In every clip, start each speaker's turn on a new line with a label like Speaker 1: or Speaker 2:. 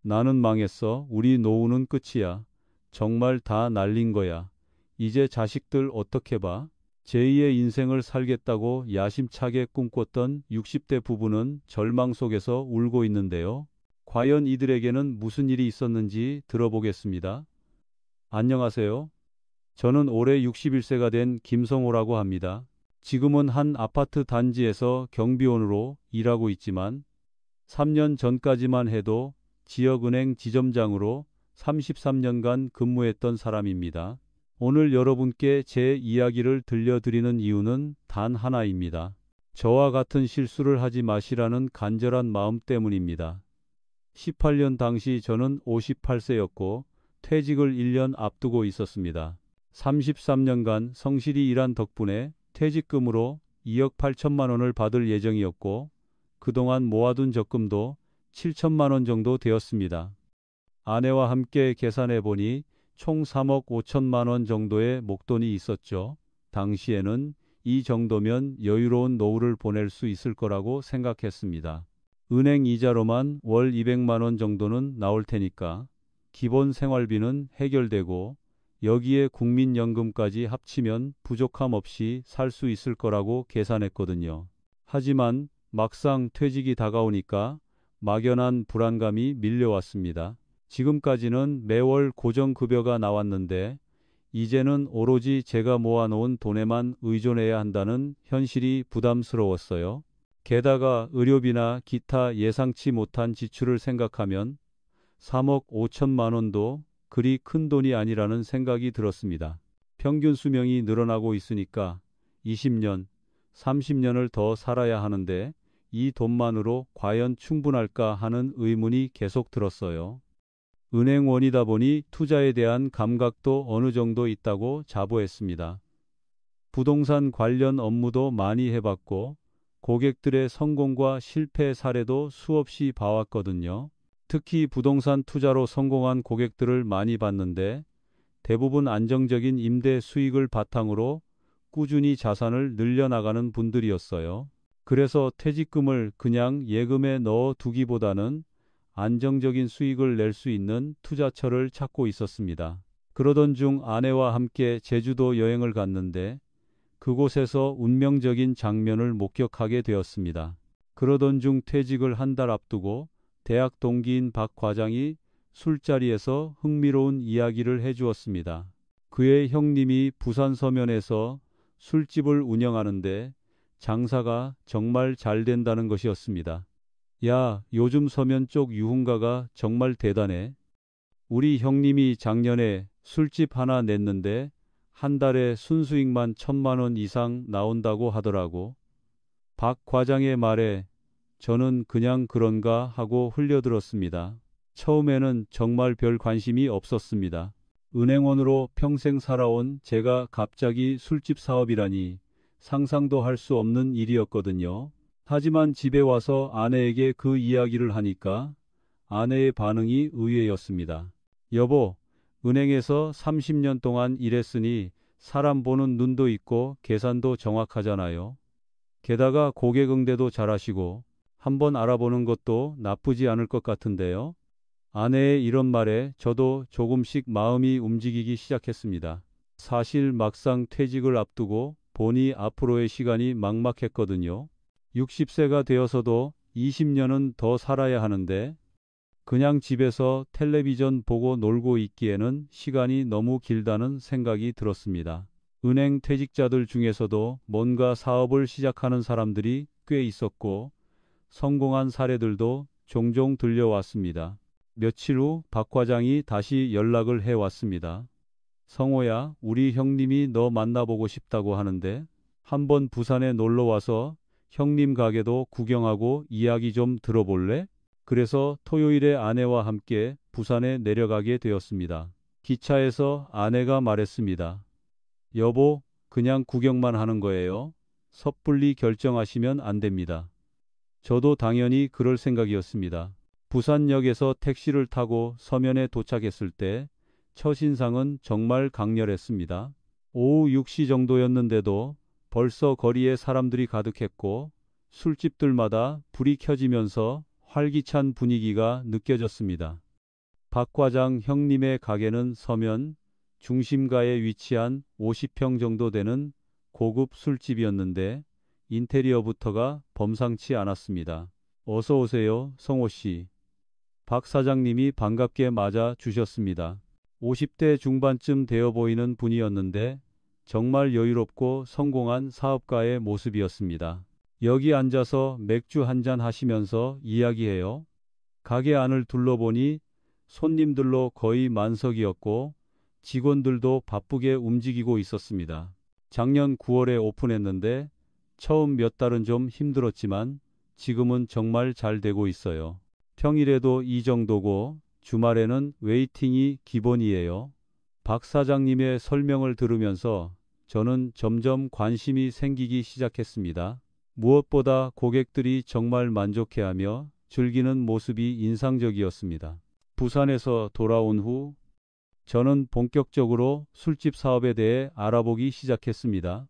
Speaker 1: 나는 망했어. 우리 노후는 끝이야. 정말 다 날린 거야. 이제 자식들 어떻게 봐? 제2의 인생을 살겠다고 야심차게 꿈꿨던 60대 부부는 절망 속에서 울고 있는데요. 과연 이들에게는 무슨 일이 있었는지 들어보겠습니다. 안녕하세요. 저는 올해 61세가 된 김성호라고 합니다. 지금은 한 아파트 단지에서 경비원으로 일하고 있지만 3년 전까지만 해도 지역은행 지점장으로 33년간 근무했던 사람입니다. 오늘 여러분께 제 이야기를 들려드리는 이유는 단 하나입니다. 저와 같은 실수를 하지 마시라는 간절한 마음 때문입니다. 18년 당시 저는 58세였고 퇴직을 1년 앞두고 있었습니다. 33년간 성실히 일한 덕분에 퇴직금으로 2억 8천만 원을 받을 예정이었고 그동안 모아둔 적금도 7천만 원 정도 되었습니다. 아내와 함께 계산해 보니 총 3억 5천만 원 정도의 목돈이 있었죠. 당시에는 이 정도면 여유로운 노후를 보낼 수 있을 거라고 생각했습니다. 은행 이자로만 월 200만 원 정도는 나올 테니까 기본 생활비는 해결되고 여기에 국민연금까지 합치면 부족함 없이 살 수 있을 거라고 계산했거든요. 하지만 막상 퇴직이 다가오니까 막연한 불안감이 밀려왔습니다. 지금까지는 매월 고정급여가 나왔는데 이제는 오로지 제가 모아놓은 돈에만 의존해야 한다는 현실이 부담스러웠어요. 게다가 의료비나 기타 예상치 못한 지출을 생각하면 3억 5천만 원도 그리 큰 돈이 아니라는 생각이 들었습니다. 평균 수명이 늘어나고 있으니까 20년, 30년을 더 살아야 하는데 이 돈만으로 과연 충분할까 하는 의문이 계속 들었어요. 은행원이다 보니 투자에 대한 감각도 어느 정도 있다고 자부했습니다. 부동산 관련 업무도 많이 해봤고 고객들의 성공과 실패 사례도 수없이 봐왔거든요. 특히 부동산 투자로 성공한 고객들을 많이 봤는데 대부분 안정적인 임대 수익을 바탕으로 꾸준히 자산을 늘려나가는 분들이었어요. 그래서 퇴직금을 그냥 예금에 넣어 두기보다는 안정적인 수익을 낼 수 있는 투자처를 찾고 있었습니다. 그러던 중 아내와 함께 제주도 여행을 갔는데 그곳에서 운명적인 장면을 목격하게 되었습니다. 그러던 중 퇴직을 한 달 앞두고 대학 동기인 박 과장이 술자리에서 흥미로운 이야기를 해주었습니다. 그의 형님이 부산 서면에서 술집을 운영하는데 장사가 정말 잘 된다는 것이었습니다. 야, 요즘 서면 쪽 유흥가가 정말 대단해. 우리 형님이 작년에 술집 하나 냈는데 한 달에 순수익만 1,000만 원 이상 나온다고 하더라고. 박 과장의 말에 저는 그냥 그런가 하고 흘려들었습니다. 처음에는 정말 별 관심이 없었습니다. 은행원으로 평생 살아온 제가 갑자기 술집 사업이라니 상상도 할 수 없는 일이었거든요. 하지만 집에 와서 아내에게 그 이야기를 하니까 아내의 반응이 의외였습니다. 여보, 은행에서 30년 동안 일했으니 사람 보는 눈도 있고 계산도 정확하잖아요. 게다가 고객 응대도 잘하시고 한번 알아보는 것도 나쁘지 않을 것 같은데요. 아내의 이런 말에 저도 조금씩 마음이 움직이기 시작했습니다. 사실 막상 퇴직을 앞두고 보니 앞으로의 시간이 막막했거든요. 60세가 되어서도 20년은 더 살아야 하는데 그냥 집에서 텔레비전 보고 놀고 있기에는 시간이 너무 길다는 생각이 들었습니다. 은행 퇴직자들 중에서도 뭔가 사업을 시작하는 사람들이 꽤 있었고 성공한 사례들도 종종 들려왔습니다. 며칠 후 박 과장이 다시 연락을 해왔습니다. 성호야, 우리 형님이 너 만나보고 싶다고 하는데 한번 부산에 놀러와서 형님 가게도 구경하고 이야기 좀 들어볼래? 그래서 토요일에 아내와 함께 부산에 내려가게 되었습니다. 기차에서 아내가 말했습니다. 여보, 그냥 구경만 하는 거예요. 섣불리 결정하시면 안 됩니다. 저도 당연히 그럴 생각이었습니다. 부산역에서 택시를 타고 서면에 도착했을 때 첫인상은 정말 강렬했습니다. 오후 6시 정도였는데도 벌써 거리에 사람들이 가득했고 술집들마다 불이 켜지면서 활기찬 분위기가 느껴졌습니다. 박 과장 형님의 가게는 서면 중심가에 위치한 50평 정도 되는 고급 술집이었는데 인테리어부터가 범상치 않았습니다. 어서 오세요, 성호 씨. 박 사장님이 반갑게 맞아 주셨습니다. 50대 중반쯤 되어 보이는 분이었는데 정말 여유롭고 성공한 사업가의 모습이었습니다. 여기 앉아서 맥주 한잔 하시면서 이야기해요. 가게 안을 둘러보니 손님들로 거의 만석이었고 직원들도 바쁘게 움직이고 있었습니다. 작년 9월에 오픈했는데 처음 몇 달은 좀 힘들었지만 지금은 정말 잘 되고 있어요. 평일에도 이 정도고 주말에는 웨이팅이 기본이에요. 박 사장님의 설명을 들으면서 저는 점점 관심이 생기기 시작했습니다. 무엇보다 고객들이 정말 만족해하며 즐기는 모습이 인상적이었습니다. 부산에서 돌아온 후 저는 본격적으로 술집 사업에 대해 알아보기 시작했습니다.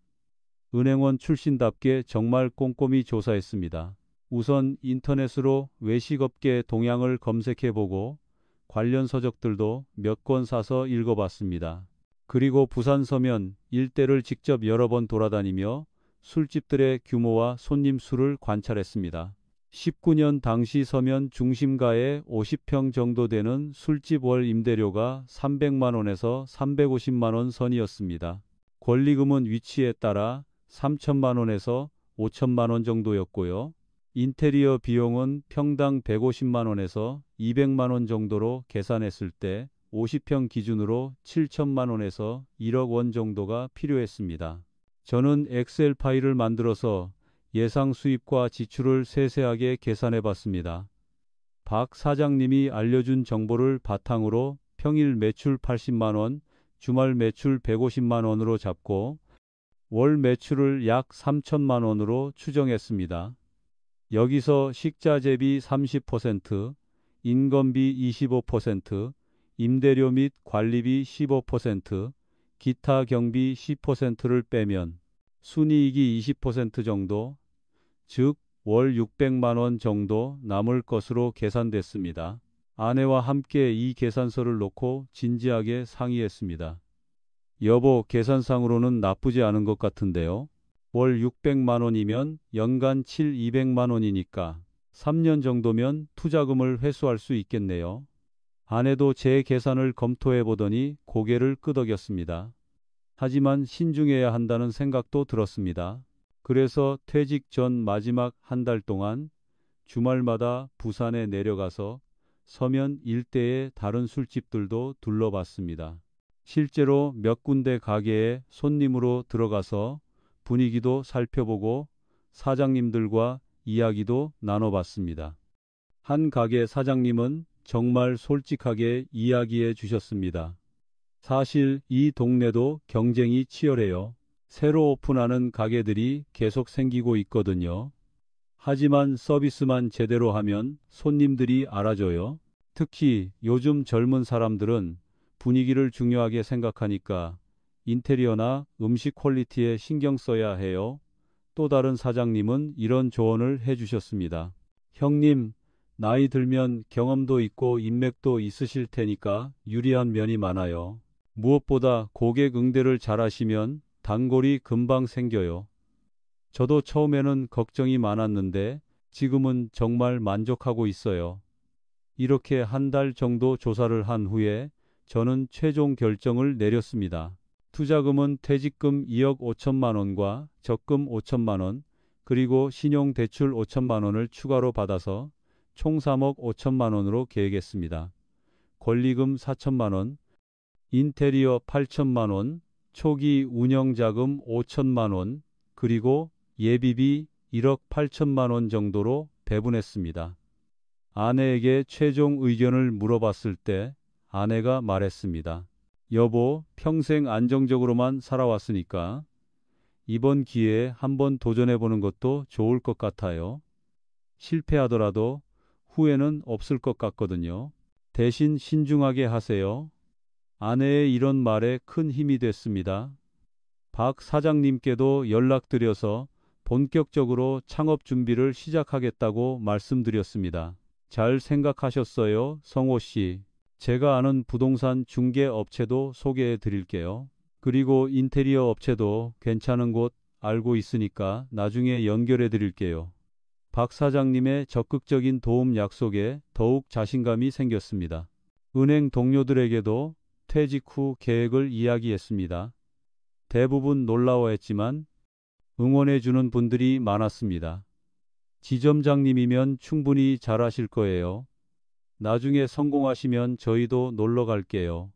Speaker 1: 은행원 출신답게 정말 꼼꼼히 조사했습니다. 우선 인터넷으로 외식업계 동향을 검색해보고 관련 서적들도 몇 권 사서 읽어봤습니다. 그리고 부산 서면 일대를 직접 여러 번 돌아다니며 술집들의 규모와 손님 수를 관찰했습니다. 19년 당시 서면 중심가에 50평 정도 되는 술집 월 임대료가 300만 원에서 350만 원 선이었습니다. 권리금은 위치에 따라 3천만 원에서 5천만 원 정도였고요. 인테리어 비용은 평당 150만 원에서 200만 원 정도로 계산했을 때 50평 기준으로 7천만 원에서 1억 원 정도가 필요했습니다. 저는 엑셀 파일을 만들어서 예상 수입과 지출을 세세하게 계산해 봤습니다. 박 사장님이 알려준 정보를 바탕으로 평일 매출 80만 원, 주말 매출 150만 원으로 잡고 월 매출을 약 3천만 원으로 추정했습니다. 여기서 식자재비 30%, 인건비 25%, 임대료 및 관리비 15%, 기타 경비 10%를 빼면 순이익이 20% 정도, 즉 월 600만 원 정도 남을 것으로 계산됐습니다. 아내와 함께 이 계산서를 놓고 진지하게 상의했습니다. 여보, 계산상으로는 나쁘지 않은 것 같은데요. 월 600만 원이면 연간 200만 원이니까 3년 정도면 투자금을 회수할 수 있겠네요. 아내도 제 계산을 검토해 보더니 고개를 끄덕였습니다. 하지만 신중해야 한다는 생각도 들었습니다. 그래서 퇴직 전 마지막 한 달 동안 주말마다 부산에 내려가서 서면 일대의 다른 술집들도 둘러봤습니다. 실제로 몇 군데 가게에 손님으로 들어가서 분위기도 살펴보고 사장님들과 이야기도 나눠봤습니다. 한 가게 사장님은 정말 솔직하게 이야기해 주셨습니다. 사실 이 동네도 경쟁이 치열해요. 새로 오픈하는 가게들이 계속 생기고 있거든요. 하지만 서비스만 제대로 하면 손님들이 알아줘요. 특히 요즘 젊은 사람들은 분위기를 중요하게 생각하니까 인테리어나 음식 퀄리티에 신경 써야 해요. 또 다른 사장님은 이런 조언을 해주셨습니다. 형님, 나이 들면 경험도 있고 인맥도 있으실 테니까 유리한 면이 많아요. 무엇보다 고객 응대를 잘하시면 단골이 금방 생겨요. 저도 처음에는 걱정이 많았는데 지금은 정말 만족하고 있어요. 이렇게 한 달 정도 조사를 한 후에 저는 최종 결정을 내렸습니다. 투자금은 퇴직금 2억 5천만 원과 적금 5천만 원, 그리고 신용대출 5천만 원을 추가로 받아서 총 3억 5천만 원으로 계획했습니다. 권리금 4천만 원, 인테리어 8천만 원, 초기 운영자금 5천만 원, 그리고 예비비 1억 8천만 원 정도로 배분했습니다. 아내에게 최종 의견을 물어봤을 때 아내가 말했습니다. 여보, 평생 안정적으로만 살아왔으니까 이번 기회에 한번 도전해보는 것도 좋을 것 같아요. 실패하더라도 후회는 없을 것 같거든요. 대신 신중하게 하세요. 아내의 이런 말에 큰 힘이 됐습니다. 박 사장님께도 연락드려서 본격적으로 창업 준비를 시작하겠다고 말씀드렸습니다. 잘 생각하셨어요, 성호 씨. 제가 아는 부동산 중개 업체도 소개해 드릴게요. 그리고 인테리어 업체도 괜찮은 곳 알고 있으니까 나중에 연결해 드릴게요. 박 사장님의 적극적인 도움 약속에 더욱 자신감이 생겼습니다. 은행 동료들에게도 퇴직 후 계획을 이야기했습니다. 대부분 놀라워했지만 응원해 주는 분들이 많았습니다. 지점장님이면 충분히 잘하실 거예요. 나중에 성공하시면 저희도 놀러 갈게요.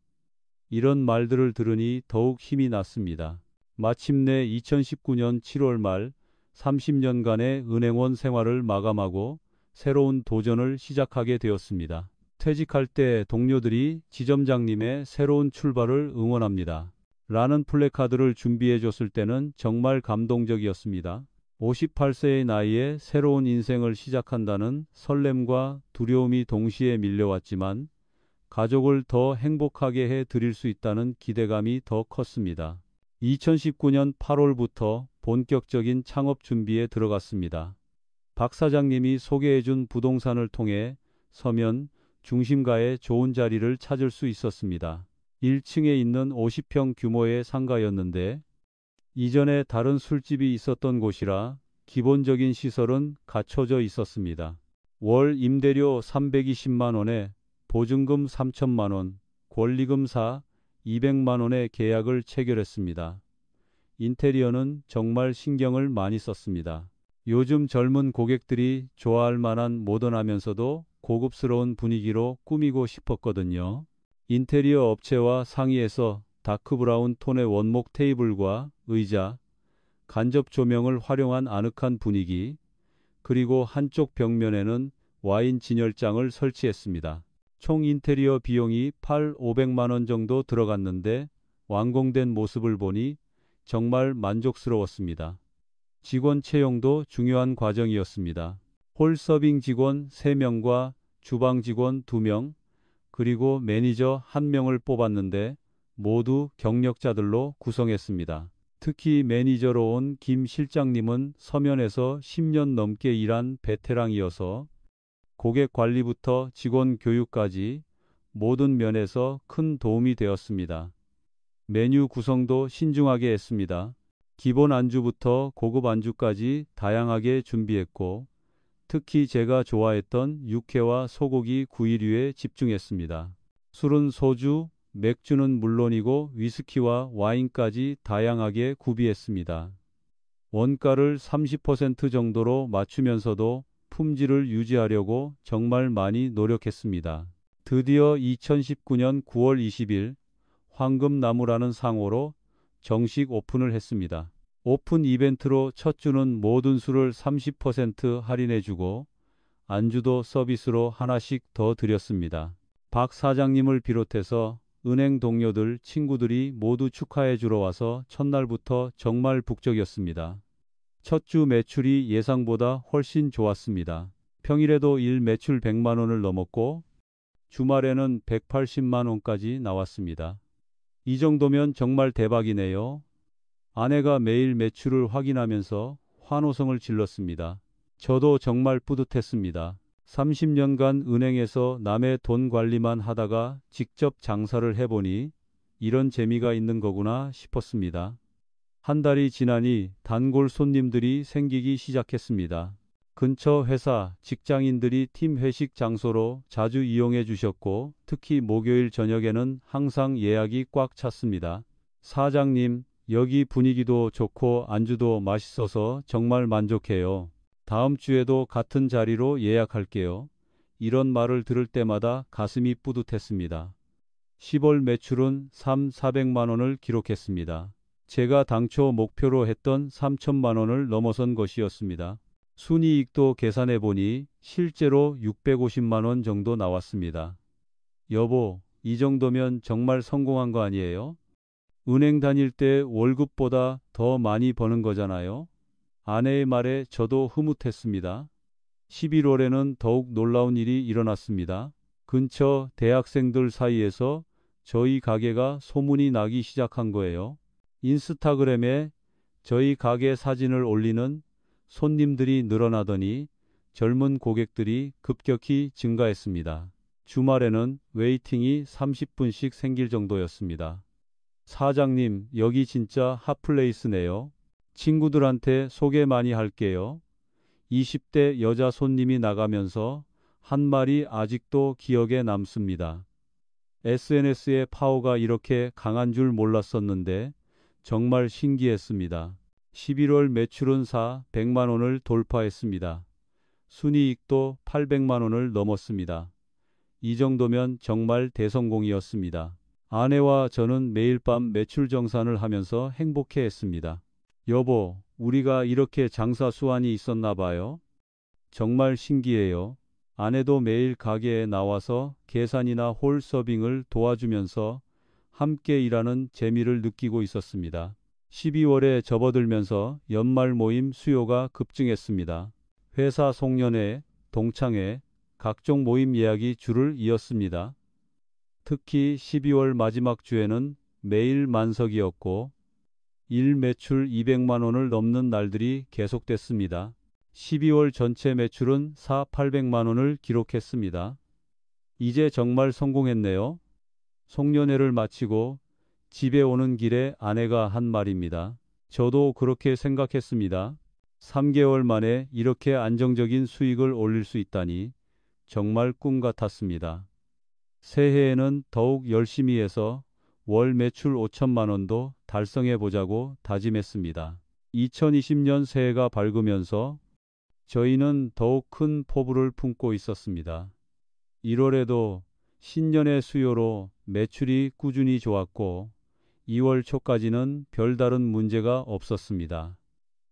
Speaker 1: 이런 말들을 들으니 더욱 힘이 났습니다. 마침내 2019년 7월 말 30년간의 은행원 생활을 마감하고 새로운 도전을 시작하게 되었습니다. 퇴직할 때 동료들이 지점장님의 새로운 출발을 응원합니다. 라는 플래카드를 준비해 줬을 때는 정말 감동적이었습니다. 58세의 나이에 새로운 인생을 시작한다는 설렘과 두려움이 동시에 밀려왔지만 가족을 더 행복하게 해 드릴 수 있다는 기대감이 더 컸습니다. 2019년 8월부터 본격적인 창업 준비에 들어갔습니다. 박 사장님이 소개해준 부동산을 통해 서면 중심가에 좋은 자리를 찾을 수 있었습니다. 1층에 있는 50평 규모의 상가였는데 이전에 다른 술집이 있었던 곳이라 기본적인 시설은 갖춰져 있었습니다. 월 임대료 320만 원에 보증금 3천만 원, 권리금 200만 원의 계약을 체결했습니다. 인테리어는 정말 신경을 많이 썼습니다. 요즘 젊은 고객들이 좋아할 만한 모던하면서도 고급스러운 분위기로 꾸미고 싶었거든요. 인테리어 업체와 상의해서 다크브라운 톤의 원목 테이블과 의자, 간접 조명을 활용한 아늑한 분위기, 그리고 한쪽 벽면에는 와인 진열장을 설치했습니다. 총 인테리어 비용이 500만 원 정도 들어갔는데 완공된 모습을 보니 정말 만족스러웠습니다. 직원 채용도 중요한 과정이었습니다. 홀 서빙 직원 3명과 주방 직원 2명, 그리고 매니저 1명을 뽑았는데 모두 경력자들로 구성했습니다. 특히 매니저로 온 김 실장님은 서면에서 10년 넘게 일한 베테랑이어서 고객 관리부터 직원 교육까지 모든 면에서 큰 도움이 되었습니다. 메뉴 구성도 신중하게 했습니다. 기본 안주부터 고급 안주까지 다양하게 준비했고 특히 제가 좋아했던 육회와 소고기 구이류에 집중했습니다. 술은 소주, 맥주는 물론이고 위스키와 와인까지 다양하게 구비했습니다. 원가를 30% 정도로 맞추면서도 품질을 유지하려고 정말 많이 노력했습니다. 드디어 2019년 9월 20일 황금나무라는 상호로 정식 오픈을 했습니다. 오픈 이벤트로 첫 주는 모든 술을 30% 할인해주고 안주도 서비스로 하나씩 더 드렸습니다. 박 사장님을 비롯해서 은행 동료들, 친구들이 모두 축하해 주러 와서 첫날부터 정말 북적이었습니다. 첫 주 매출이 예상보다 훨씬 좋았습니다. 평일에도 일 매출 100만 원을 넘었고 주말에는 180만 원까지 나왔습니다. 이 정도면 정말 대박이네요. 아내가 매일 매출을 확인하면서 환호성을 질렀습니다. 저도 정말 뿌듯했습니다. 30년간 은행에서 남의 돈 관리만 하다가 직접 장사를 해보니 이런 재미가 있는 거구나 싶었습니다. 한 달이 지나니 단골 손님들이 생기기 시작했습니다. 근처 회사, 직장인들이 팀 회식 장소로 자주 이용해 주셨고 특히 목요일 저녁에는 항상 예약이 꽉 찼습니다. 사장님, 여기 분위기도 좋고 안주도 맛있어서 정말 만족해요. 다음 주에도 같은 자리로 예약할게요. 이런 말을 들을 때마다 가슴이 뿌듯했습니다. 10월 매출은 400만 원을 기록했습니다. 제가 당초 목표로 했던 3천만 원을 넘어선 것이었습니다. 순이익도 계산해 보니 실제로 650만 원 정도 나왔습니다. 여보, 이 정도면 정말 성공한 거 아니에요? 은행 다닐 때 월급보다 더 많이 버는 거잖아요. 아내의 말에 저도 흐뭇했습니다. 11월에는 더욱 놀라운 일이 일어났습니다. 근처 대학생들 사이에서 저희 가게가 소문이 나기 시작한 거예요. 인스타그램에 저희 가게 사진을 올리는 손님들이 늘어나더니 젊은 고객들이 급격히 증가했습니다. 주말에는 웨이팅이 30분씩 생길 정도였습니다. 사장님, 여기 진짜 핫플레이스네요. 친구들한테 소개 많이 할게요. 20대 여자 손님이 나가면서 한 말이 아직도 기억에 남습니다. SNS의 파워가 이렇게 강한 줄 몰랐었는데 정말 신기했습니다. 11월 매출은 400만 원을 돌파했습니다. 순이익도 800만 원을 넘었습니다. 이 정도면 정말 대성공이었습니다. 아내와 저는 매일 밤 매출 정산을 하면서 행복해했습니다. 여보, 우리가 이렇게 장사 수완이 있었나 봐요. 정말 신기해요. 아내도 매일 가게에 나와서 계산이나 홀 서빙을 도와주면서 함께 일하는 재미를 느끼고 있었습니다. 12월에 접어들면서 연말 모임 수요가 급증했습니다. 회사 송년회, 동창회, 각종 모임 예약이 줄을 이었습니다. 특히 12월 마지막 주에는 매일 만석이었고 일 매출 200만 원을 넘는 날들이 계속됐습니다. 12월 전체 매출은 800만 원을 기록했습니다. 이제 정말 성공했네요. 송년회를 마치고 집에 오는 길에 아내가 한 말입니다. 저도 그렇게 생각했습니다. 3개월 만에 이렇게 안정적인 수익을 올릴 수 있다니 정말 꿈 같았습니다. 새해에는 더욱 열심히 해서 월 매출 5천만 원도 달성해 보자고 다짐했습니다. 2020년 새해가 밝으면서 저희는 더욱 큰 포부를 품고 있었습니다. 1월에도 신년의 수요로 매출이 꾸준히 좋았고 2월 초까지는 별다른 문제가 없었습니다.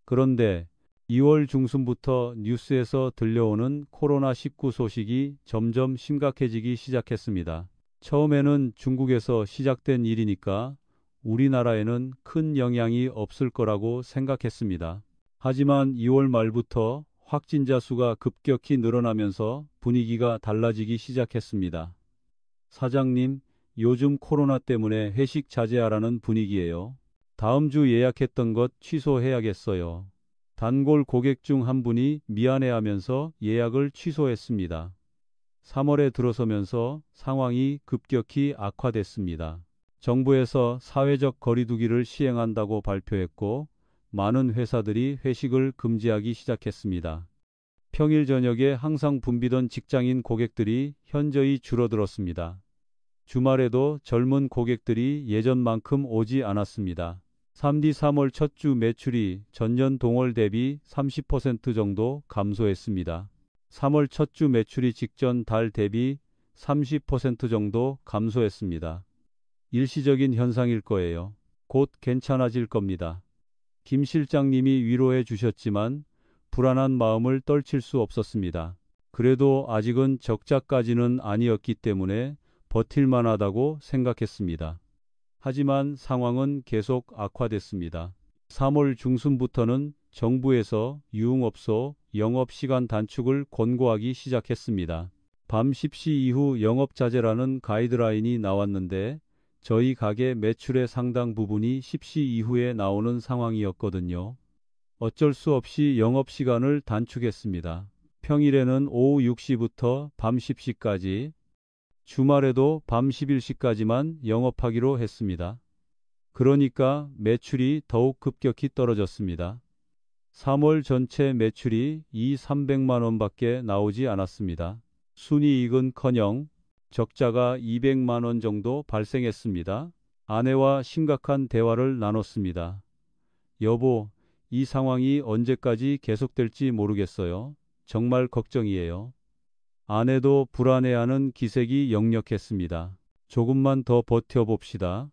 Speaker 1: 그런데 2월 중순부터 뉴스에서 들려오는 코로나19 소식이 점점 심각해지기 시작했습니다. 처음에는 중국에서 시작된 일이니까 우리나라에는 큰 영향이 없을 거라고 생각했습니다. 하지만 2월 말부터 확진자 수가 급격히 늘어나면서 분위기가 달라지기 시작했습니다. 사장님, 요즘 코로나 때문에 회식 자제하라는 분위기예요. 다음 주 예약했던 것 취소해야겠어요. 단골 고객 중 한 분이 미안해하면서 예약을 취소했습니다. 3월에 들어서면서 상황이 급격히 악화됐습니다. 정부에서 사회적 거리두기를 시행한다고 발표했고 많은 회사들이 회식을 금지하기 시작했습니다. 평일 저녁에 항상 붐비던 직장인 고객들이 현저히 줄어들었습니다. 주말에도 젊은 고객들이 예전만큼 오지 않았습니다. 3D 3월 첫 주 매출이 전년 동월 대비 30% 정도 감소했습니다. 3월 첫 주 매출이 직전 달 대비 30% 정도 감소했습니다. 일시적인 현상일 거예요. 곧 괜찮아질 겁니다. 김 실장님이 위로해 주셨지만 불안한 마음을 떨칠 수 없었습니다. 그래도 아직은 적자까지는 아니었기 때문에 버틸만 하다고 생각했습니다. 하지만 상황은 계속 악화됐습니다. 3월 중순부터는 정부에서 유흥업소 영업시간 단축을 권고하기 시작했습니다. 밤 10시 이후 영업자제라는 가이드라인이 나왔는데 저희 가게 매출의 상당 부분이 10시 이후에 나오는 상황이었거든요. 어쩔 수 없이 영업시간을 단축했습니다. 평일에는 오후 6시부터 밤 10시까지, 주말에도 밤 11시까지만 영업하기로 했습니다. 그러니까 매출이 더욱 급격히 떨어졌습니다. 3월 전체 매출이 300만 원밖에 나오지 않았습니다. 순이익은커녕 적자가 200만 원 정도 발생했습니다. 아내와 심각한 대화를 나눴습니다. 여보, 이 상황이 언제까지 계속될지 모르겠어요. 정말 걱정이에요. 아내도 불안해하는 기색이 역력했습니다. 조금만 더 버텨봅시다.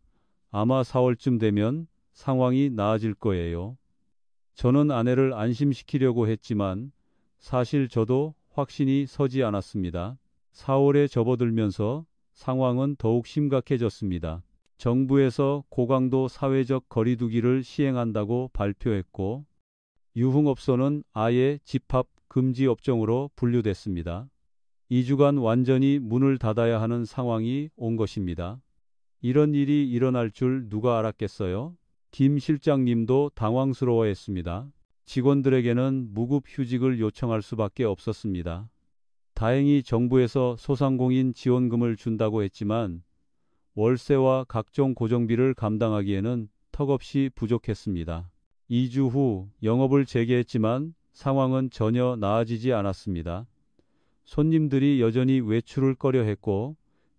Speaker 1: 아마 4월쯤 되면 상황이 나아질 거예요. 저는 아내를 안심시키려고 했지만 사실 저도 확신이 서지 않았습니다. 4월에 접어들면서 상황은 더욱 심각해졌습니다. 정부에서 고강도 사회적 거리두기를 시행한다고 발표했고 유흥업소는 아예 집합 금지 업종으로 분류됐습니다. 2주간 완전히 문을 닫아야 하는 상황이 온 것입니다. 이런 일이 일어날 줄 누가 알았겠어요? 김 실장님도 당황스러워했습니다. 직원들에게는 무급 휴직을 요청할 수밖에 없었습니다. 다행히 정부에서 소상공인 지원금을 준다고 했지만 월세와 각종 고정비를 감당하기에는 턱없이 부족했습니다. 2주 후 영업을 재개했지만 상황은 전혀 나아지지 않았습니다. 손님들이 여전히 외출을 꺼려했고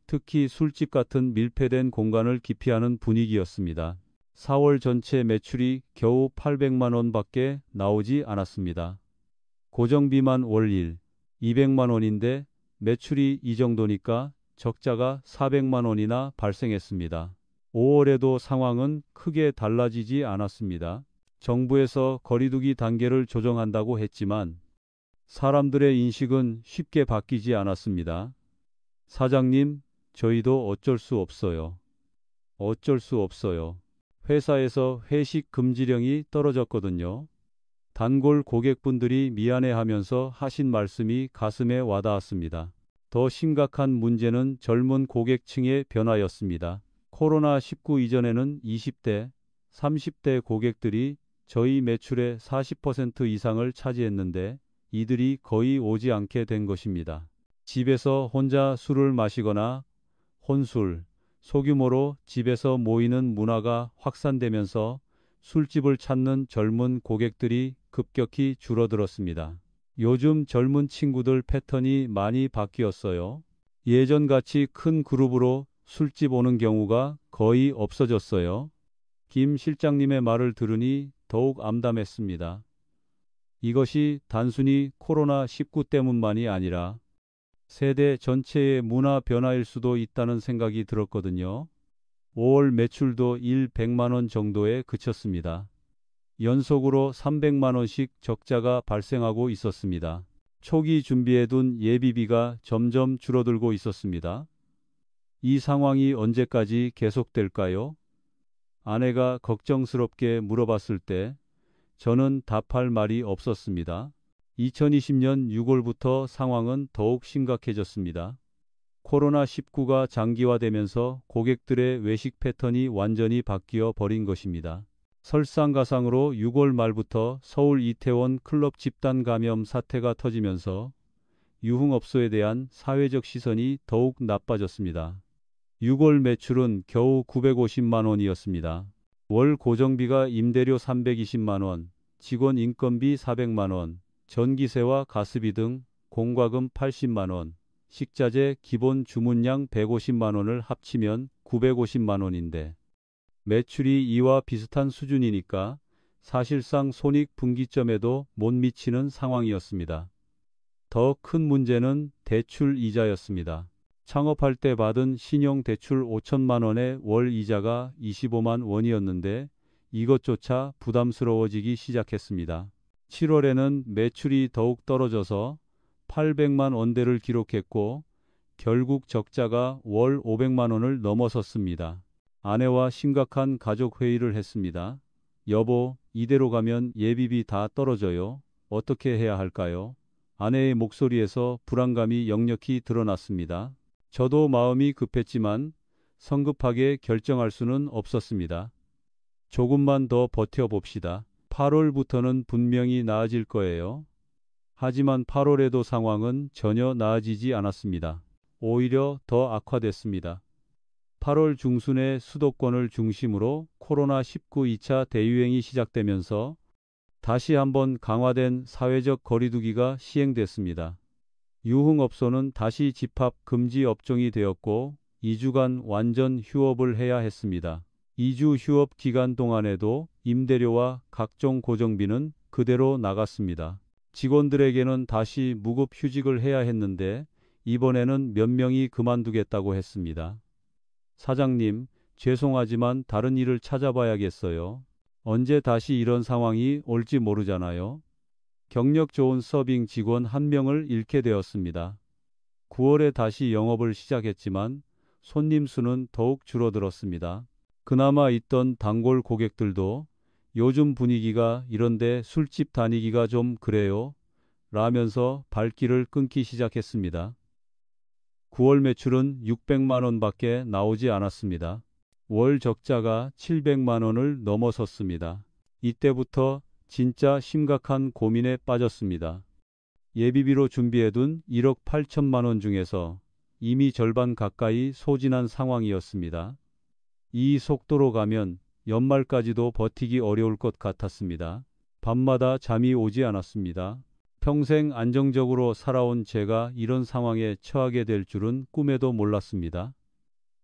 Speaker 1: 특히 술집 같은 밀폐된 공간을 기피하는 분위기였습니다. 4월 전체 매출이 겨우 800만 원밖에 나오지 않았습니다. 고정비만 월 200만 원인데 매출이 이 정도니까 적자가 400만 원이나 발생했습니다. 5월에도 상황은 크게 달라지지 않았습니다. 정부에서 거리두기 단계를 조정한다고 했지만 사람들의 인식은 쉽게 바뀌지 않았습니다. 사장님, 저희도 어쩔 수 없어요. 어쩔 수 없어요. 회사에서 회식 금지령이 떨어졌거든요. 단골 고객분들이 미안해하면서 하신 말씀이 가슴에 와닿았습니다. 더 심각한 문제는 젊은 고객층의 변화였습니다. 코로나19 이전에는 20대, 30대 고객들이 저희 매출의 40% 이상을 차지했는데 이들이 거의 오지 않게 된 것입니다. 집에서 혼자 술을 마시거나 혼술, 소규모로 집에서 모이는 문화가 확산되면서 술집을 찾는 젊은 고객들이 급격히 줄어들었습니다. 요즘 젊은 친구들 패턴이 많이 바뀌었어요. 예전같이 큰 그룹으로 술집 오는 경우가 거의 없어졌어요. 김 실장님의 말을 들으니 더욱 암담했습니다. 이것이 단순히 코로나19 때문만이 아니라 세대 전체의 문화 변화일 수도 있다는 생각이 들었거든요. 5월 매출도 100만 원 정도에 그쳤습니다. 연속으로 300만 원씩 적자가 발생하고 있었습니다. 초기 준비해둔 예비비가 점점 줄어들고 있었습니다. 이 상황이 언제까지 계속될까요? 아내가 걱정스럽게 물어봤을 때 저는 답할 말이 없었습니다. 2020년 6월부터 상황은 더욱 심각해졌습니다. 코로나19가 장기화되면서 고객들의 외식 패턴이 완전히 바뀌어 버린 것입니다. 설상가상으로 6월 말부터 서울 이태원 클럽 집단 감염 사태가 터지면서 유흥업소에 대한 사회적 시선이 더욱 나빠졌습니다. 6월 매출은 겨우 950만 원이었습니다. 월 고정비가 임대료 320만 원, 직원 인건비 400만 원, 전기세와 가스비 등 공과금 80만 원, 식자재 기본 주문량 150만 원을 합치면 950만 원인데 매출이 이와 비슷한 수준이니까 사실상 손익분기점에도 못 미치는 상황이었습니다. 더 큰 문제는 대출 이자였습니다. 창업할 때 받은 신용대출 5천만 원의 월 이자가 25만 원이었는데 이것조차 부담스러워지기 시작했습니다. 7월에는 매출이 더욱 떨어져서 800만 원대를 기록했고 결국 적자가 월 500만 원을 넘어섰습니다. 아내와 심각한 가족 회의를 했습니다. 여보, 이대로 가면 예비비 다 떨어져요. 어떻게 해야 할까요? 아내의 목소리에서 불안감이 역력히 드러났습니다. 저도 마음이 급했지만 성급하게 결정할 수는 없었습니다. 조금만 더 버텨봅시다. 8월부터는 분명히 나아질 거예요. 하지만 8월에도 상황은 전혀 나아지지 않았습니다. 오히려 더 악화됐습니다. 8월 중순에 수도권을 중심으로 코로나19 2차 대유행이 시작되면서 다시 한번 강화된 사회적 거리두기가 시행됐습니다. 유흥업소는 다시 집합 금지 업종이 되었고 2주간 완전 휴업을 해야 했습니다. 2주 휴업 기간 동안에도 임대료와 각종 고정비는 그대로 나갔습니다. 직원들에게는 다시 무급 휴직을 해야 했는데 이번에는 몇 명이 그만두겠다고 했습니다. 사장님, 죄송하지만 다른 일을 찾아봐야겠어요. 언제 다시 이런 상황이 올지 모르잖아요. 경력 좋은 서빙 직원 한 명을 잃게 되었습니다. 9월에 다시 영업을 시작했지만 손님 수는 더욱 줄어들었습니다. 그나마 있던 단골 고객들도 요즘 분위기가 이런데 술집 다니기가 좀 그래요. 라면서 발길을 끊기 시작했습니다. 9월 매출은 600만 원밖에 나오지 않았습니다. 월 적자가 700만 원을 넘어섰습니다. 이때부터 진짜 심각한 고민에 빠졌습니다. 예비비로 준비해둔 1억 8천만 원 중에서 이미 절반 가까이 소진한 상황이었습니다. 이 속도로 가면 연말까지도 버티기 어려울 것 같았습니다. 밤마다 잠이 오지 않았습니다. 평생 안정적으로 살아온 제가 이런 상황에 처하게 될 줄은 꿈에도 몰랐습니다.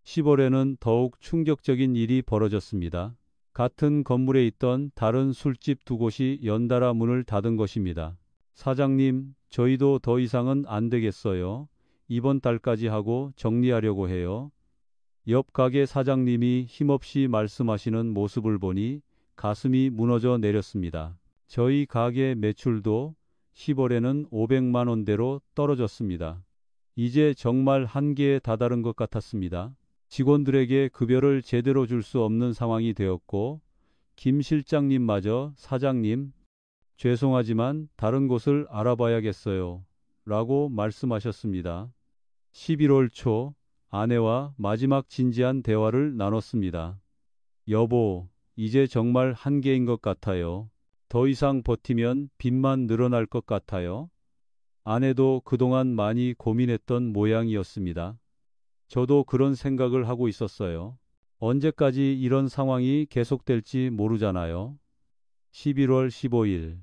Speaker 1: 10월에는 더욱 충격적인 일이 벌어졌습니다. 같은 건물에 있던 다른 술집 두 곳이 연달아 문을 닫은 것입니다. 사장님, 저희도 더 이상은 안 되겠어요. 이번 달까지 하고 정리하려고 해요. 옆 가게 사장님이 힘없이 말씀하시는 모습을 보니 가슴이 무너져 내렸습니다. 저희 가게 매출도 10월에는 500만 원대로 떨어졌습니다. 이제 정말 한계에 다다른 것 같았습니다. 직원들에게 급여를 제대로 줄 수 없는 상황이 되었고, 김 실장님마저 사장님, 죄송하지만 다른 곳을 알아봐야겠어요. 라고 말씀하셨습니다. 11월 초 아내와 마지막 진지한 대화를 나눴습니다. 여보, 이제 정말 한계인 것 같아요. 더 이상 버티면 빚만 늘어날 것 같아요. 아내도 그동안 많이 고민했던 모양이었습니다. 저도 그런 생각을 하고 있었어요. 언제까지 이런 상황이 계속될지 모르잖아요. 11월 15일.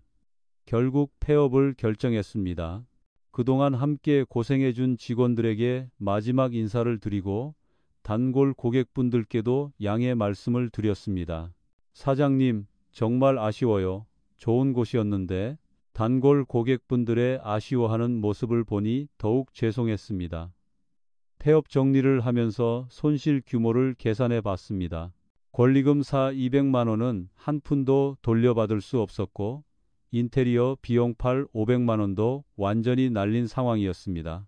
Speaker 1: 결국 폐업을 결정했습니다. 그동안 함께 고생해준 직원들에게 마지막 인사를 드리고 단골 고객분들께도 양해 말씀을 드렸습니다. 사장님, 정말 아쉬워요. 좋은 곳이었는데 단골 고객분들의 아쉬워하는 모습을 보니 더욱 죄송했습니다. 폐업 정리를 하면서 손실 규모를 계산해 봤습니다. 권리금 200만 원은 한 푼도 돌려받을 수 없었고 인테리어 비용팔 500만 원도 완전히 날린 상황이었습니다.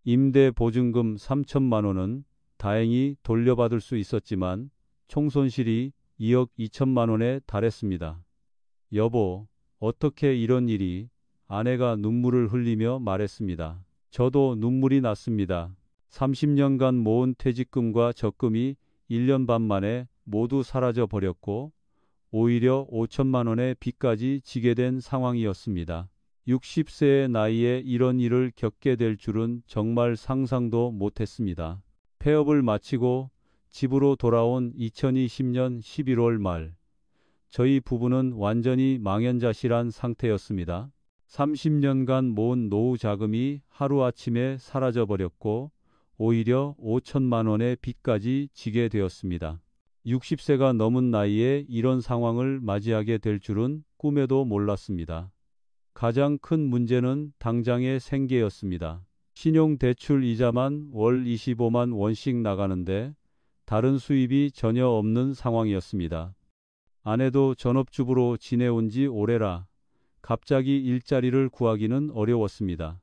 Speaker 1: 임대 보증금 3천만 원은 다행히 돌려받을 수 있었지만 총 손실이 2억 2천만 원에 달했습니다. 여보, 어떻게 이런 일이? 아내가 눈물을 흘리며 말했습니다. 저도 눈물이 났습니다. 30년간 모은 퇴직금과 적금이 1년 반 만에 모두 사라져 버렸고 오히려 5천만 원의 빚까지 지게 된 상황이었습니다. 60세의 나이에 이런 일을 겪게 될 줄은 정말 상상도 못했습니다. 폐업을 마치고 집으로 돌아온 2020년 11월 말, 저희 부부는 완전히 망연자실한 상태였습니다. 30년간 모은 노후 자금이 하루아침에 사라져 버렸고 오히려 5천만 원의 빚까지 지게 되었습니다. 60세가 넘은 나이에 이런 상황을 맞이하게 될 줄은 꿈에도 몰랐습니다. 가장 큰 문제는 당장의 생계였습니다. 신용대출 이자만 월 25만 원씩 나가는데 다른 수입이 전혀 없는 상황이었습니다. 아내도 전업주부로 지내온 지 오래라 갑자기 일자리를 구하기는 어려웠습니다.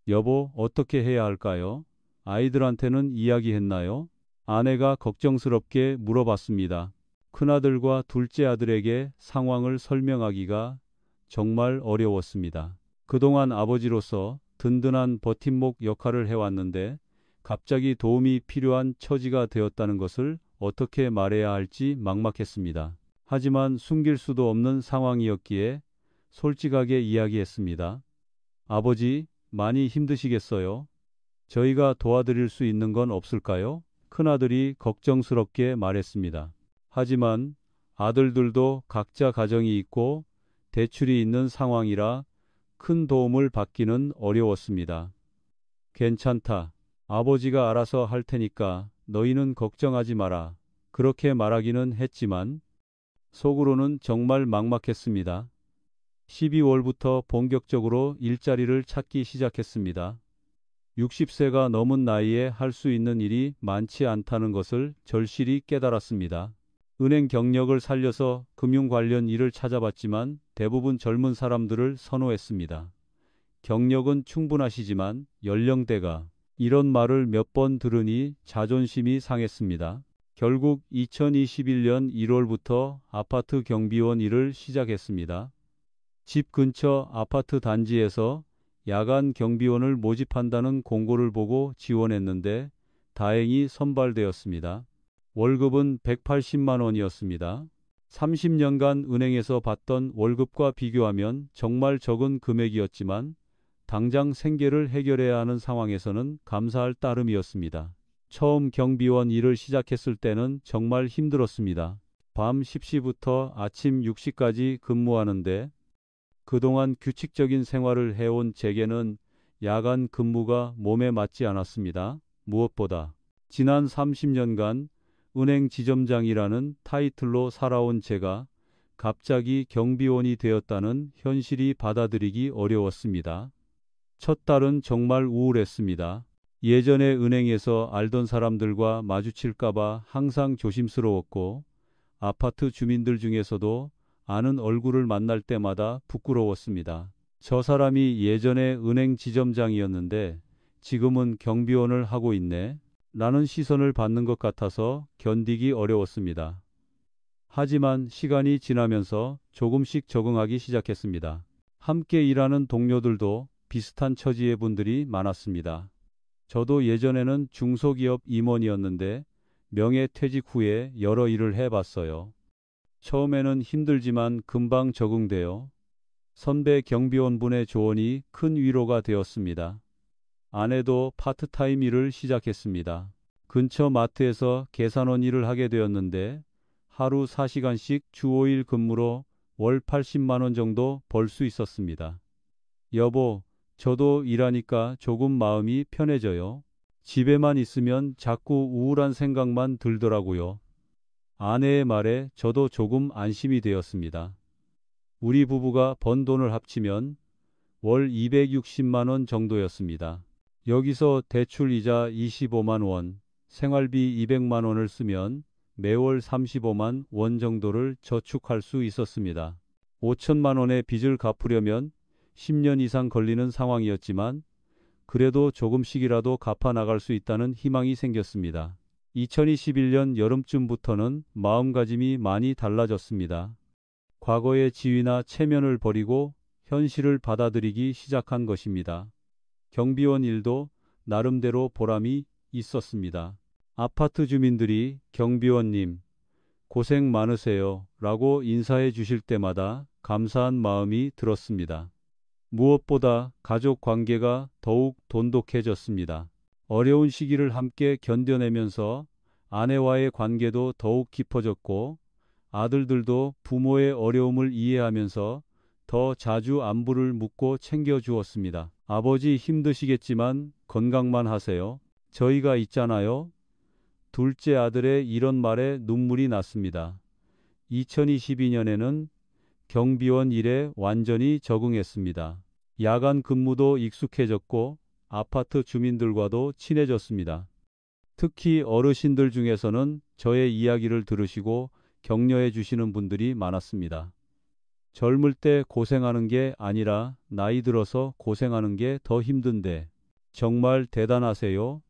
Speaker 1: 여보, 어떻게 해야 할까요? 아이들한테는 이야기했나요? 아내가 걱정스럽게 물어봤습니다. 큰아들과 둘째 아들에게 상황을 설명하기가 정말 어려웠습니다. 그동안 아버지로서 든든한 버팀목 역할을 해왔는데 갑자기 도움이 필요한 처지가 되었다는 것을 어떻게 말해야 할지 막막했습니다. 하지만 숨길 수도 없는 상황이었기에 솔직하게 이야기했습니다. 아버지, 많이 힘드시겠어요? 저희가 도와드릴 수 있는 건 없을까요? 큰아들이 걱정스럽게 말했습니다. 하지만 아들들도 각자 가정이 있고 대출이 있는 상황이라 큰 도움을 받기는 어려웠습니다. 괜찮다. 아버지가 알아서 할 테니까 너희는 걱정하지 마라. 그렇게 말하기는 했지만 속으로는 정말 막막했습니다. 12월부터 본격적으로 일자리를 찾기 시작했습니다. 60세가 넘은 나이에 할 수 있는 일이 많지 않다는 것을 절실히 깨달았습니다. 은행 경력을 살려서 금융 관련 일을 찾아봤지만 대부분 젊은 사람들을 선호했습니다. 경력은 충분하시지만 연령대가 이런 말을 몇 번 들으니 자존심이 상했습니다. 결국 2021년 1월부터 아파트 경비원 일을 시작했습니다. 집 근처 아파트 단지에서 야간 경비원을 모집한다는 공고를 보고 지원했는데 다행히 선발되었습니다. 월급은 180만 원이었습니다. 30년간 은행에서 받던 월급과 비교하면 정말 적은 금액이었지만 당장 생계를 해결해야 하는 상황에서는 감사할 따름이었습니다. 처음 경비원 일을 시작했을 때는 정말 힘들었습니다. 밤 10시부터 아침 6시까지 근무하는데 그동안 규칙적인 생활을 해온 제게는 야간 근무가 몸에 맞지 않았습니다. 무엇보다 지난 30년간 은행 지점장이라는 타이틀로 살아온 제가 갑자기 경비원이 되었다는 현실이 받아들이기 어려웠습니다. 첫 달은 정말 우울했습니다. 예전에 은행에서 알던 사람들과 마주칠까봐 항상 조심스러웠고 아파트 주민들 중에서도 아는 얼굴을 만날 때마다 부끄러웠습니다. 저 사람이 예전에 은행 지점장이었는데 지금은 경비원을 하고 있네. 라는 시선을 받는 것 같아서 견디기 어려웠습니다. 하지만 시간이 지나면서 조금씩 적응하기 시작했습니다. 함께 일하는 동료들도 비슷한 처지의 분들이 많았습니다. 저도 예전에는 중소기업 임원이었는데 명예퇴직 후에 여러 일을 해봤어요. 처음에는 힘들지만 금방 적응돼요. 선배 경비원분의 조언이 큰 위로가 되었습니다. 아내도 파트타임 일을 시작했습니다. 근처 마트에서 계산원 일을 하게 되었는데 하루 4시간씩 주 5일 근무로 월 80만 원 정도 벌 수 있었습니다. 여보, 저도 일하니까 조금 마음이 편해져요. 집에만 있으면 자꾸 우울한 생각만 들더라고요. 아내의 말에 저도 조금 안심이 되었습니다. 우리 부부가 번 돈을 합치면 월 260만 원 정도였습니다. 여기서 대출이자 25만 원, 생활비 200만 원을 쓰면 매월 35만 원 정도를 저축할 수 있었습니다. 5천만 원의 빚을 갚으려면 10년 이상 걸리는 상황이었지만 그래도 조금씩이라도 갚아 나갈 수 있다는 희망이 생겼습니다. 2021년 여름쯤부터는 마음가짐이 많이 달라졌습니다. 과거의 지위나 체면을 버리고 현실을 받아들이기 시작한 것입니다. 경비원 일도 나름대로 보람이 있었습니다. 아파트 주민들이 경비원님, 고생 많으세요 라고 인사해 주실 때마다 감사한 마음이 들었습니다. 무엇보다 가족 관계가 더욱 돈독해졌습니다. 어려운 시기를 함께 견뎌내면서 아내와의 관계도 더욱 깊어졌고 아들들도 부모의 어려움을 이해하면서 더 자주 안부를 묻고 챙겨주었습니다. 아버지 힘드시겠지만 건강만 하세요. 저희가 있잖아요. 둘째 아들의 이런 말에 눈물이 났습니다. 2022년에는 경비원 일에 완전히 적응했습니다. 야간 근무도 익숙해졌고 아파트 주민들과도 친해졌습니다. 특히 어르신들 중에서는 저의 이야기를 들으시고 격려해 주시는 분들이 많았습니다. 젊을 때 고생하는 게 아니라 나이 들어서 고생하는 게 더 힘든데 정말 대단하세요.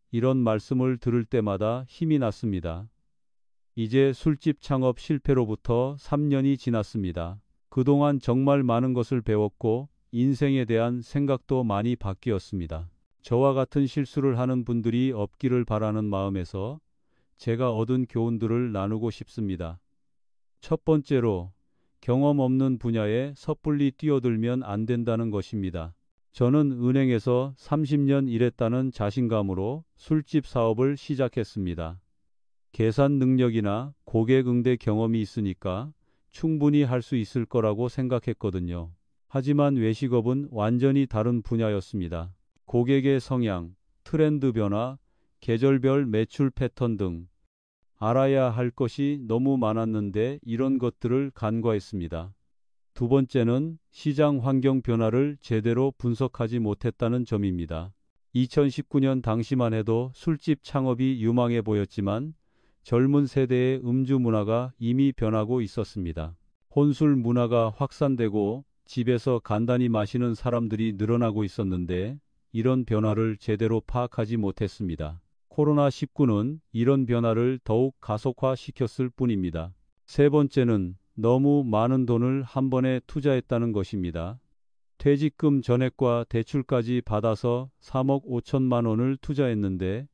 Speaker 1: 이런 말씀을 들을 때마다 힘이 났습니다. 이제 술집 창업 실패로부터 3년이 지났습니다. 그동안 정말 많은 것을 배웠고 인생에 대한 생각도 많이 바뀌었습니다. 저와 같은 실수를 하는 분들이 없기를 바라는 마음에서 제가 얻은 교훈들을 나누고 싶습니다. 첫 번째로, 경험 없는 분야에 섣불리 뛰어들면 안 된다는 것입니다. 저는 은행에서 30년 일했다는 자신감으로 술집 사업을 시작했습니다. 계산 능력이나 고객 응대 경험이 있으니까 충분히 할 수 있을 거라고 생각했거든요. 하지만 외식업은 완전히 다른 분야였습니다. 고객의 성향, 트렌드 변화, 계절별 매출 패턴 등 알아야 할 것이 너무 많았는데 이런 것들을 간과했습니다. 두 번째는 시장 환경 변화를 제대로 분석하지 못했다는 점입니다. 2019년 당시만 해도 술집 창업이 유망해 보였지만 젊은 세대의 음주 문화가 이미 변하고 있었습니다. 혼술 문화가 확산되고 집에서 간단히 마시는 사람들이 늘어나고 있었는데 이런 변화를 제대로 파악하지 못했습니다. 코로나19는 이런 변화를 더욱 가속화시켰을 뿐입니다. 세 번째는 너무 많은 돈을 한 번에 투자했다는 것입니다. 퇴직금 전액과 대출까지 받아서 3억 5천만 원을 투자했는데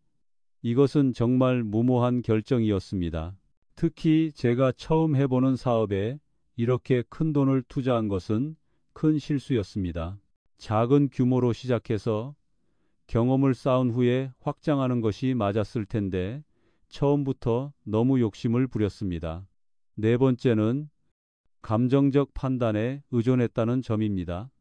Speaker 1: 이것은 정말 무모한 결정이었습니다. 특히 제가 처음 해보는 사업에 이렇게 큰 돈을 투자한 것은 큰 실수였습니다. 작은 규모로 시작해서 경험을 쌓은 후에 확장하는 것이 맞았을 텐데 처음부터 너무 욕심을 부렸습니다. 네 번째는 감정적 판단에 의존했다는 점입니다.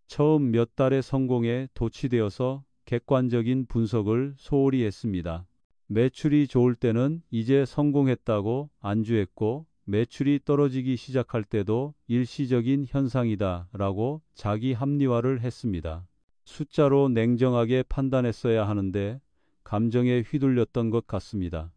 Speaker 1: 처음 몇 달의 성공에 도취되어서 객관적인 분석을 소홀히 했습니다. 매출이 좋을 때는 이제 성공했다고 안주했고, 매출이 떨어지기 시작할 때도 일시적인 현상이다 라고 자기 합리화를 했습니다. 숫자로 냉정하게 판단했어야 하는데 감정에 휘둘렸던 것 같습니다.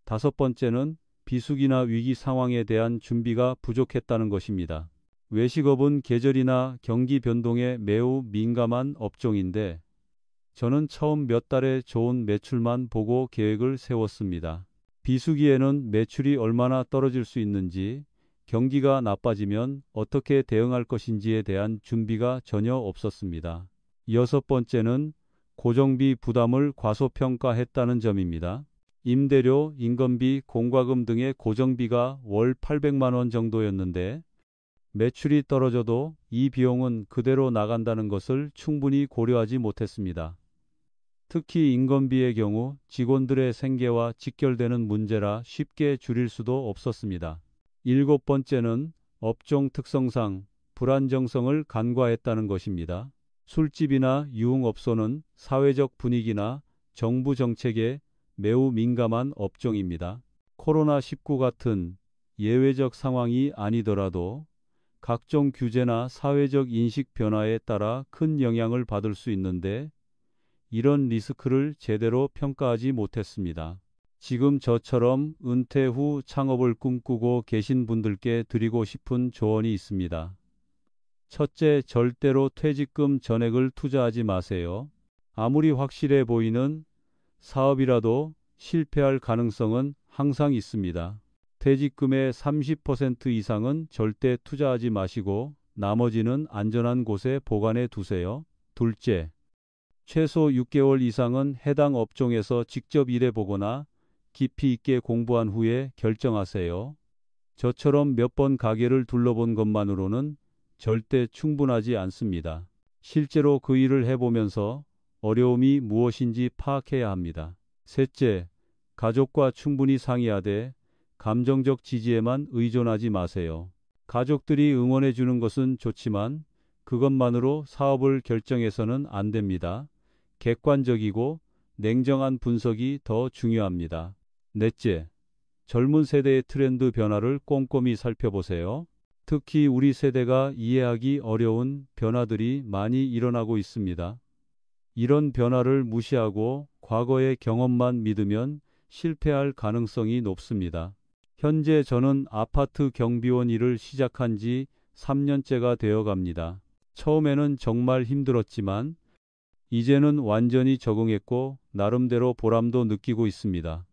Speaker 1: 다섯 번째는 비수기나 위기 상황에 대한 준비가 부족했다는 것입니다. 외식업은 계절이나 경기 변동에 매우 민감한 업종인데 저는 처음 몇 달의 좋은 매출만 보고 계획을 세웠습니다. 비수기에는 매출이 얼마나 떨어질 수 있는지, 경기가 나빠지면 어떻게 대응할 것인지에 대한 준비가 전혀 없었습니다. 여섯 번째는 고정비 부담을 과소평가했다는 점입니다. 임대료, 인건비, 공과금 등의 고정비가 월 800만 원 정도였는데 매출이 떨어져도 이 비용은 그대로 나간다는 것을 충분히 고려하지 못했습니다. 특히 인건비의 경우 직원들의 생계와 직결되는 문제라 쉽게 줄일 수도 없었습니다. 일곱 번째는 업종 특성상 불안정성을 간과했다는 것입니다. 술집이나 유흥업소는 사회적 분위기나 정부 정책에 매우 민감한 업종입니다. 코로나19 같은 예외적 상황이 아니더라도 각종 규제나 사회적 인식 변화에 따라 큰 영향을 받을 수 있는데 이런 리스크를 제대로 평가하지 못했습니다. 지금 저처럼 은퇴 후 창업을 꿈꾸고 계신 분들께 드리고 싶은 조언이 있습니다. 첫째, 절대로 퇴직금 전액을 투자하지 마세요. 아무리 확실해 보이는 사업이라도 실패할 가능성은 항상 있습니다. 퇴직금의 30% 이상은 절대 투자하지 마시고 나머지는 안전한 곳에 보관해 두세요. 둘째, 최소 6개월 이상은 해당 업종에서 직접 일해 보거나 깊이 있게 공부한 후에 결정하세요. 저처럼 몇 번 가게를 둘러본 것만으로는 절대 충분하지 않습니다. 실제로 그 일을 해보면서 어려움이 무엇인지 파악해야 합니다. 셋째, 가족과 충분히 상의하되 감정적 지지에만 의존하지 마세요. 가족들이 응원해 주는 것은 좋지만 그것만으로 사업을 결정해서는 안 됩니다. 객관적이고 냉정한 분석이 더 중요합니다. 넷째, 젊은 세대의 트렌드 변화를 꼼꼼히 살펴보세요. 특히 우리 세대가 이해하기 어려운 변화들이 많이 일어나고 있습니다. 이런 변화를 무시하고 과거의 경험만 믿으면 실패할 가능성이 높습니다. 현재 저는 아파트 경비원 일을 시작한 지 3년째가 되어 갑니다. 처음에는 정말 힘들었지만 이제는 완전히 적응했고 나름대로 보람도 느끼고 있습니다.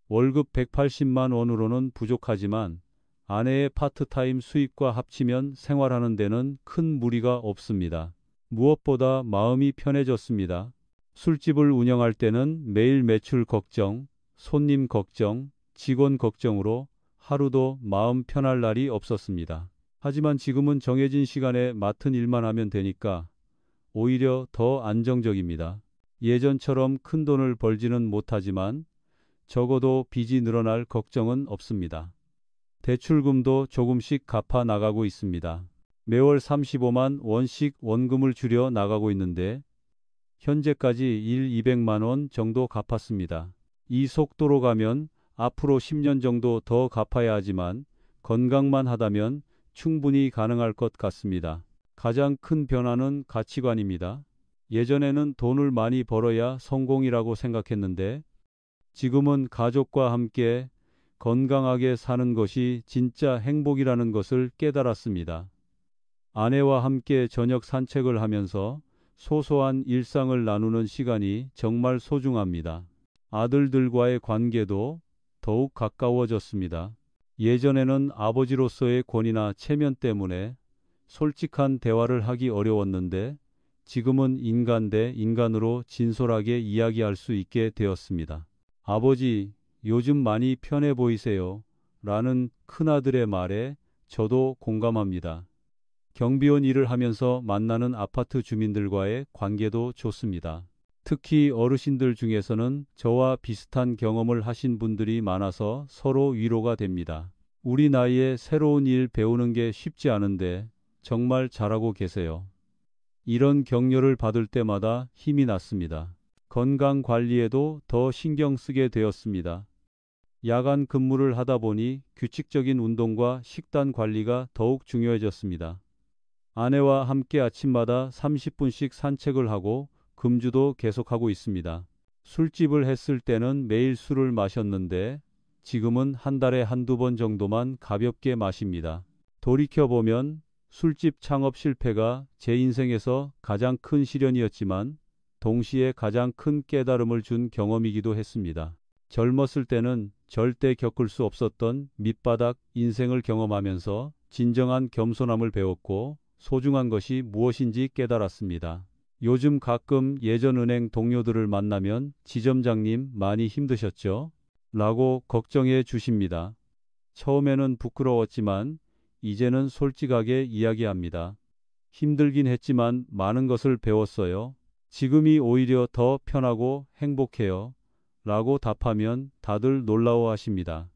Speaker 1: 월급 180만 원으로는 부족하지만 아내의 파트타임 수입과 합치면 생활하는 데는 큰 무리가 없습니다. 무엇보다 마음이 편해졌습니다. 술집을 운영할 때는 매일 매출 걱정, 손님 걱정, 직원 걱정으로 하루도 마음 편할 날이 없었습니다. 하지만 지금은 정해진 시간에 맡은 일만 하면 되니까 오히려 더 안정적입니다. 예전처럼 큰 돈을 벌지는 못하지만 적어도 빚이 늘어날 걱정은 없습니다. 대출금도 조금씩 갚아 나가고 있습니다. 매월 35만 원씩 원금을 줄여 나가고 있는데 현재까지 200만 원 정도 갚았습니다. 이 속도로 가면 앞으로 10년 정도 더 갚아야 하지만 건강만 하다면 충분히 가능할 것 같습니다. 가장 큰 변화는 가치관입니다. 예전에는 돈을 많이 벌어야 성공이라고 생각했는데 지금은 가족과 함께 건강하게 사는 것이 진짜 행복이라는 것을 깨달았습니다. 아내와 함께 저녁 산책을 하면서 소소한 일상을 나누는 시간이 정말 소중합니다. 아들들과의 관계도 더욱 가까워졌습니다. 예전에는 아버지로서의 권위나 체면 때문에 솔직한 대화를 하기 어려웠는데 지금은 인간 대 인간으로 진솔하게 이야기할 수 있게 되었습니다. 아버지, 요즘 많이 편해 보이세요. 라는 큰아들의 말에 저도 공감합니다. 경비원 일을 하면서 만나는 아파트 주민들과의 관계도 좋습니다. 특히 어르신들 중에서는 저와 비슷한 경험을 하신 분들이 많아서 서로 위로가 됩니다. 우리 나이에 새로운 일 배우는 게 쉽지 않은데 정말 잘하고 계세요. 이런 격려를 받을 때마다 힘이 났습니다. 건강 관리에도 더 신경 쓰게 되었습니다. 야간 근무를 하다 보니 규칙적인 운동과 식단 관리가 더욱 중요해졌습니다. 아내와 함께 아침마다 30분씩 산책을 하고 금주도 계속하고 있습니다. 술집을 했을 때는 매일 술을 마셨는데 지금은 한 달에 한두 번 정도만 가볍게 마십니다. 돌이켜보면 술집 창업 실패가 제 인생에서 가장 큰 시련이었지만 동시에 가장 큰 깨달음을 준 경험이기도 했습니다. 젊었을 때는 절대 겪을 수 없었던 밑바닥 인생을 경험하면서 진정한 겸손함을 배웠고 소중한 것이 무엇인지 깨달았습니다. 요즘 가끔 예전 은행 동료들을 만나면 지점장님 많이 힘드셨죠? 라고 걱정해 주십니다. 처음에는 부끄러웠지만 이제는 솔직하게 이야기합니다. 힘들긴 했지만 많은 것을 배웠어요. 지금이 오히려 더 편하고 행복해요. 라고 답하면 다들 놀라워하십니다.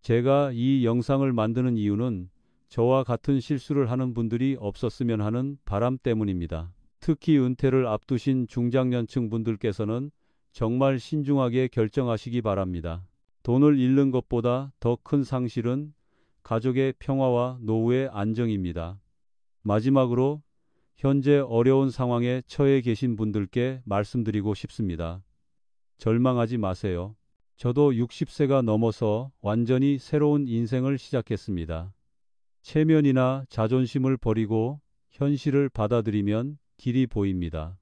Speaker 1: 제가 이 영상을 만드는 이유는 저와 같은 실수를 하는 분들이 없었으면 하는 바람 때문입니다. 특히 은퇴를 앞두신 중장년층 분들께서는 정말 신중하게 결정하시기 바랍니다. 돈을 잃는 것보다 더 큰 상실은 가족의 평화와 노후의 안정입니다. 마지막으로 현재 어려운 상황에 처해 계신 분들께 말씀드리고 싶습니다. 절망하지 마세요. 저도 60세가 넘어서 완전히 새로운 인생을 시작했습니다. 체면이나 자존심을 버리고 현실을 받아들이면 길이 보입니다.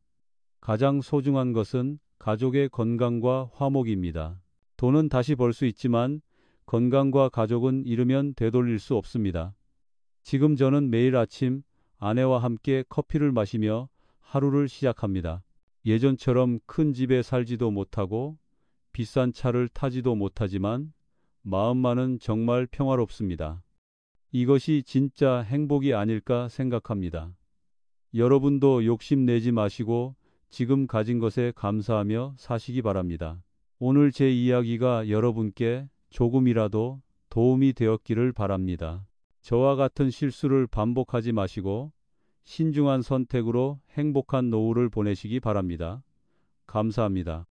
Speaker 1: 가장 소중한 것은 가족의 건강과 화목입니다. 돈은 다시 벌 수 있지만 건강과 가족은 잃으면 되돌릴 수 없습니다. 지금 저는 매일 아침 아내와 함께 커피를 마시며 하루를 시작합니다. 예전처럼 큰 집에 살지도 못하고 비싼 차를 타지도 못하지만 마음만은 정말 평화롭습니다. 이것이 진짜 행복이 아닐까 생각합니다. 여러분도 욕심내지 마시고 지금 가진 것에 감사하며 사시기 바랍니다. 오늘 제 이야기가 여러분께 조금이라도 도움이 되었기를 바랍니다. 저와 같은 실수를 반복하지 마시고 신중한 선택으로 행복한 노후를 보내시기 바랍니다. 감사합니다.